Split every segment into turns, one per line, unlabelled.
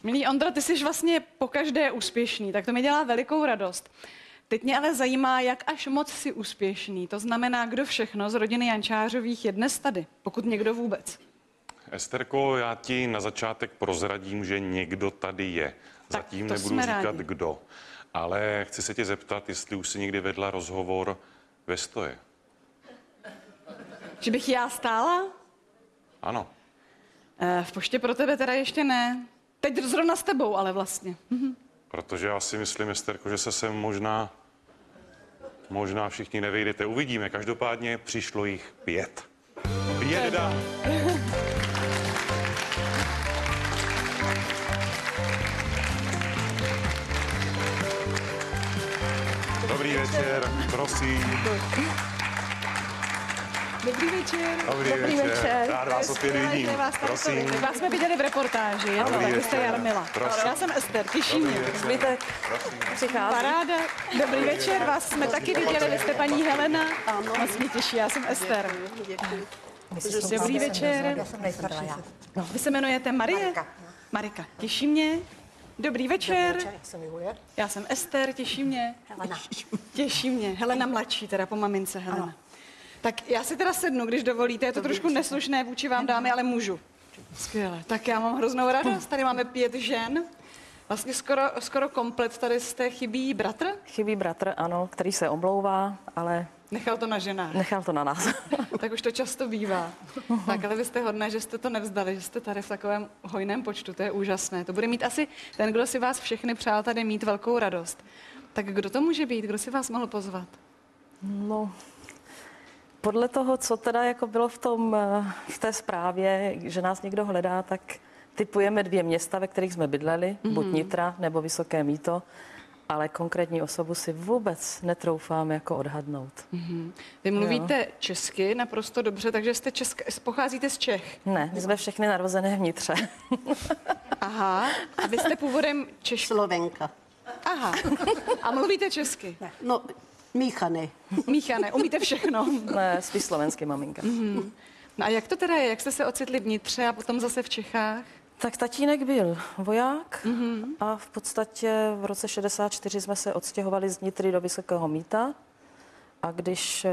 Milý Ondro, ty jsi vlastně pokaždé úspěšný, tak to mi dělá velikou radost. Teď mě ale zajímá, jak až moc jsi úspěšný. To znamená, kdo všechno z rodiny Jančářových je dnes tady, pokud někdo vůbec.
Esterko, já ti na začátek prozradím, že někdo tady je. Zatím nebudu říkat kdo. Ale chci se tě zeptat, jestli už jsi někdy vedla rozhovor ve stoje.
Že bych já stála?
Ano.
V poště pro tebe teda ještě ne. Teď zrovna s tebou, ale vlastně.
Protože já si myslím, Esterko, že se sem možná všichni nevejdete. Uvidíme. Každopádně přišlo jich 5. 5 dám. Dobrý večer, prosím.
Dobrý večer.
Dobrý večer. Rád vás opět vidím. Prosím.
Vás jsme viděli v reportáži, je to tak, jste Jarmila. Já jsem Ester, těší mě. Paráda. Dobrý večer, vás jsme taky viděli, vy jste paní Helena. Moc mě těší, já jsem Ester. Dobrý večer. Vy se jmenujete Marie? Marika, těší mě. Dobrý večer. Já jsem Ester, těší mě. Těší mě. Helena mladší, teda po mamince Helena. Tak já si teda sednu, když dovolíte, je to trošku neslušné vůči vám, dámy, ale můžu. Skvěle. Tak já mám hroznou radost, tady máme 5 žen. Vlastně skoro komplet, tady jste, chybí bratr?
Chybí bratr, ano, který se omlouvá, ale...
Nechal to na ženách.
Nechal to na nás.
Tak už to často bývá. Tak, ale vy jste hodné, že jste to nevzdali, že jste tady v takovém hojném počtu, to je úžasné. To bude mít asi ten, kdo si vás všechny přál tady mít velkou radost. Tak kdo to může být? Kdo si vás mohl pozvat?
No, podle toho, co teda jako bylo v té zprávě, že nás někdo hledá, tak tipujeme 2 města, ve kterých jsme bydleli, buď Nitra nebo Vysoké Mýto, ale konkrétní osobu si vůbec netroufám jako odhadnout.
Vy mluvíte česky naprosto dobře, takže pocházíte z Čech.
Ne, my jsme všechny narozené v Nitře.
Aha, a vy jste původem Češka.
Slovenka.
Aha, a mluvíte česky?
No, míchané.
Míchané, umíte všechno.
Ne, spíš slovenský maminka.
No a jak to teda je? Jak jste se ocitli v Nitře a potom zase v Čechách?
Tak tatínek byl voják a v podstatě v roce 64 jsme se odstěhovali z Nitry do Vysokého Mýta. A když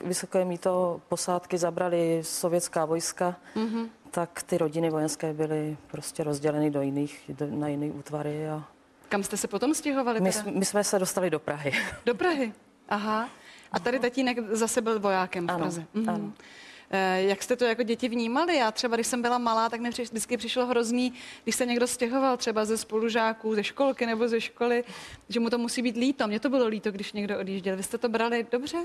Vysoké Mýto posádky zabrali sovětská vojska, tak ty rodiny vojenské byly prostě rozděleny na jiné útvary. A
kam jste se potom stěhovali?
My jsme se dostali do Prahy.
Do Prahy? Aha. A tady tatínek zase byl vojákem v Praze.
Ano.
Jak jste to jako děti vnímali? Já třeba, když jsem byla malá, tak mi vždycky přišlo hrozný, když se někdo stěhoval třeba ze spolužáků, ze školky nebo ze školy, že mu to musí být líto. Mně to bylo líto, když někdo odjížděl. Vy jste to brali dobře?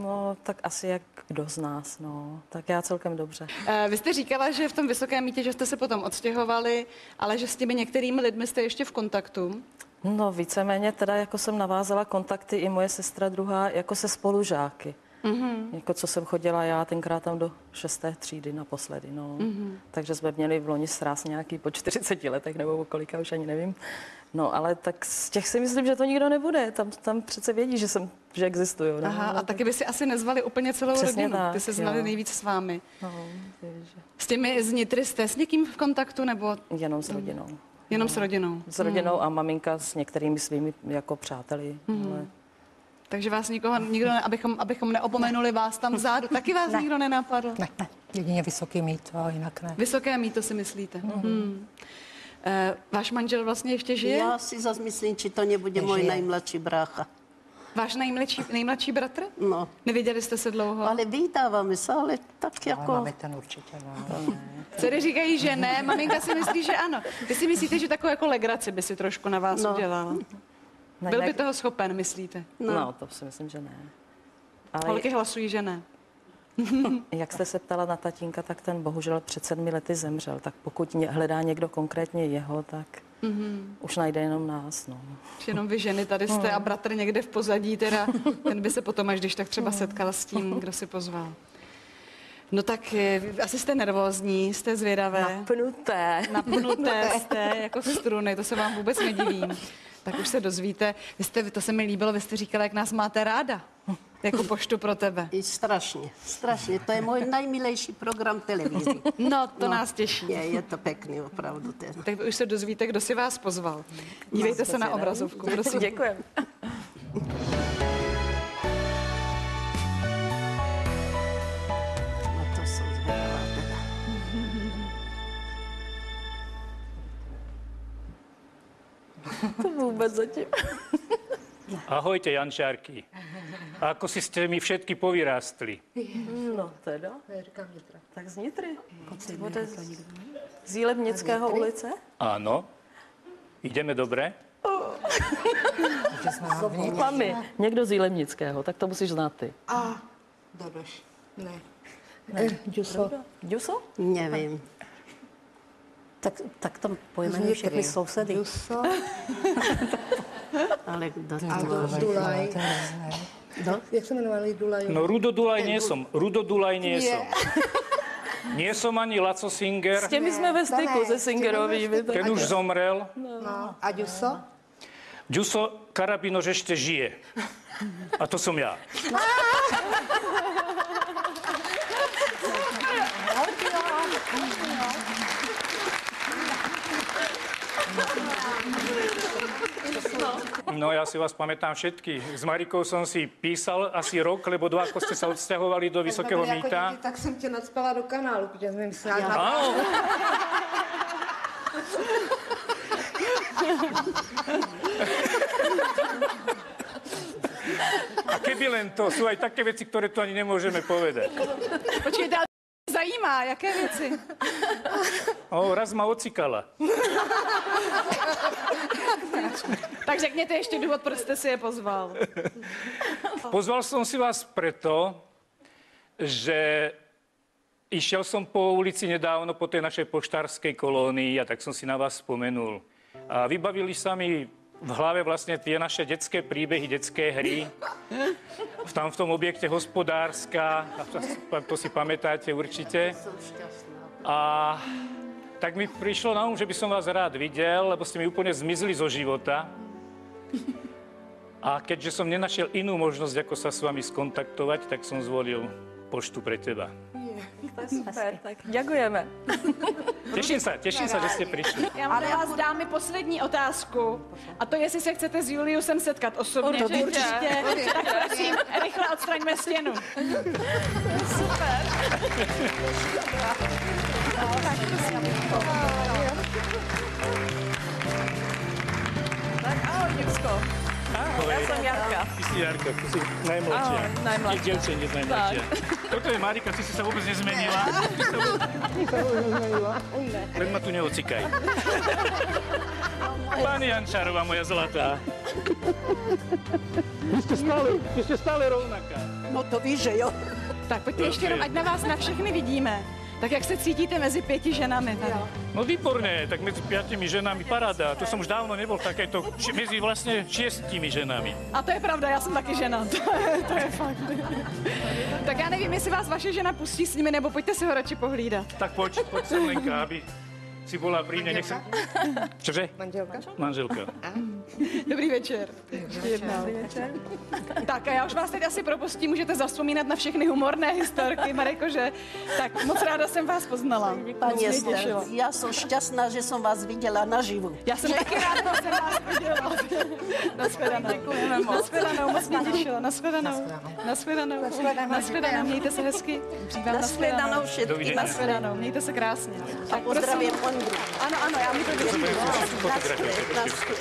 No, tak asi jak kdo z nás, no. Tak já celkem dobře.
Vy jste říkala, že v tom Vysokém Mýtě, že jste se potom odstěhovali, ale že s těmi některými lidmi jste ještě v kontaktu.
No, víceméně teda jako jsem navázala kontakty i moje sestra druhá jako se spolužáky. Jako co jsem chodila já tenkrát tam do 6. třídy naposledy, no. Takže jsme měli v loni sráz nějaký po 40 letech, nebo o kolika, už ani nevím. No, ale tak z těch si myslím, že to nikdo nebude. Tam přece vědí, že existují. No.
Aha, a taky by si asi nezvali úplně celou
Přesně
rodinu.
tak,
ty se znali nejvíc s vámi.
No,
s těmi z Nitry jste s někým v kontaktu, nebo?
Jenom s rodinou.
Jenom s rodinou.
S rodinou a maminka s některými svými jako přáteli. Ale...
Takže vás nikdo abychom neopomenuli vás tam vzadu. Taky vás nikdo nenapadl?
Ne, jedině Vysoký Mýto, ale jinak ne.
Vysoké Mýto si myslíte? Váš manžel vlastně ještě žije?
Já si zase myslím, či to nebude můj nejmladší brácha.
Váš nejmladší bratr?
No.
Neviděli jste se dlouho?
Ale vítáváme se, ale tak jako...
Ale máme ten určitě, no.
Dcery říkají, že ne, maminka si myslí, že ano. Vy si myslíte, že takovou jako legraci by si trošku na vás udělala? Byl by toho schopen, myslíte?
No, to si myslím, že ne. Ale
holky hlasují, že ne.
Jak jste se ptala na tatínka, tak ten bohužel před 7 lety zemřel. Tak pokud hledá někdo konkrétně jeho, tak už najde jenom nás. No.
Jenom vy ženy tady jste a bratr někde v pozadí, teda ten by se potom až když tak třeba setkal s tím, kdo si pozval. No tak asi jste nervózní, jste zvědavé. Napnuté jste jako struny, to se vám vůbec nedivím. Tak už se dozvíte. To se mi líbilo, vy jste říkala, jak nás máte ráda. jako poštu pro tebe.
I strašně, strašně. To je můj nejmilejší program televize.
No, to nás těší.
Je to pěkný, opravdu. Ten.
Tak vy už se dozvíte, kdo si vás pozval. Dívejte se na obrazovku, prosím.
Děkujeme.
No to jsou zvědavá teda.
To vůbec zatím.
Ahojte, Jančárky. A ako si ste mi všetky povyrástli?
No teda. Tak z Nitry. Bude z Jílebnického ulice?
Áno. Ideme dobre?
Mami, někdo z Jílebnického, tak to musíš znát ty.
Dodoš. Ne. Ďuso.
Ďuso?
Nevím.
Tak tam pojmenuje všechny sousedy.
Ďuso.
Ale kdo to
A
má?
Dulaj. Jak se jmenovali Dulaj?
No Rudo Dulaj nie som. Rudo Dulaj nie som. Nie som ani Laco Singer.
S těmi jsme ve styku, se Singerovými.
Ten už zomrel.
No. A Ďuso?
Ďuso Karabinoš ešte žije. A to som ja. No ja si vás pamätám všetky. S Marikou som si písal asi rok, lebo 2, ako ste sa odsťahovali do Vysokého Mýta.
Tak jsem tě nadspala do kanálu, protože jsem myslela, že...
Áno. A keby len to, sú aj také veci, ktoré tu ani nemôžeme povedať.
Počkejte, ale zajímá, jaké věci?
Raz ma ocikala.
Tak řekněte ještě důvod, proč jste si je pozval.
Pozval som si vás preto, že išiel som po ulici nedávno po tej našej poštárskej kolónii a tak som si na vás spomenul. A vybavili sa mi v hlave vlastne tie naše detské príbehy, detské hry. Tam v tom objekte Hospodárska, to si pamätáte určite. A tak mi prišlo na že by som vás rád videl, lebo ste mi úplne zmizli zo života. A keďže som nenašiel inú možnosť, ako sa s vami skontaktovať, tak som zvolil poštu pre teba.
To je super, tak děkujeme.
Teším sa, že ste prišli.
Já mám na vás, dámy, poslední otázku. A to, jestli se chcete s Juliusem setkat osobně. Určitě. Tak prosím, rychle odstraňme stěnu. Super. Tak prosím.
Tak ahoj, Jusko.
Ahoj.
Já jsem Jarka.
Ty si Jarka, ty si najmladšia.
Ahoj, najmladšia.
Dievčenie najmladšia. Toto je Marika, ty si sa vôbec nezmenila. Len ma tu neocikaj. Pani Jančárová, moja zlatá. Vy ste stále rovnaká.
No to víš, že jo.
Tak pojďte ještě jenom, ať na vás na všechny vidíme. Tak jak se cítíte mezi 5 ženami tady?
No výborné, tak medzi 5 ženami paráda. To som už dávno nebol takéto, medzi vlastne 6 ženami.
A to je pravda, já jsem taky žena. To je fakt. Tak já nevím, jestli vás vaše žena pustí s nimi, nebo pojďte si ho radši pohlídat.
Tak poď sem, Lenka, aby si bola pri mne. Nech sa... Čože?
Manželka?
Manželka.
Dobrý večer. Dobrý večer. Tak a já už vás teď asi propustím, můžete zavzpomínat na všechny humorné historky, Mariko, že? Tak moc ráda jsem vás poznala.
Pani
Moc mě
Ester,
těšilo.
já jsem šťastná, že jsem vás viděla naživu.
Já jsem taky ráda, že jsem vás viděla. Nashledanou, moc mě těšilo. Nashledanou, mějte se hezky.
Nashledanou všetky.
Dovidenia.
Nashledanou, mějte se krásně. Tak
Pozdravím Ondru.
Ano, já mi to držím.
Naschle.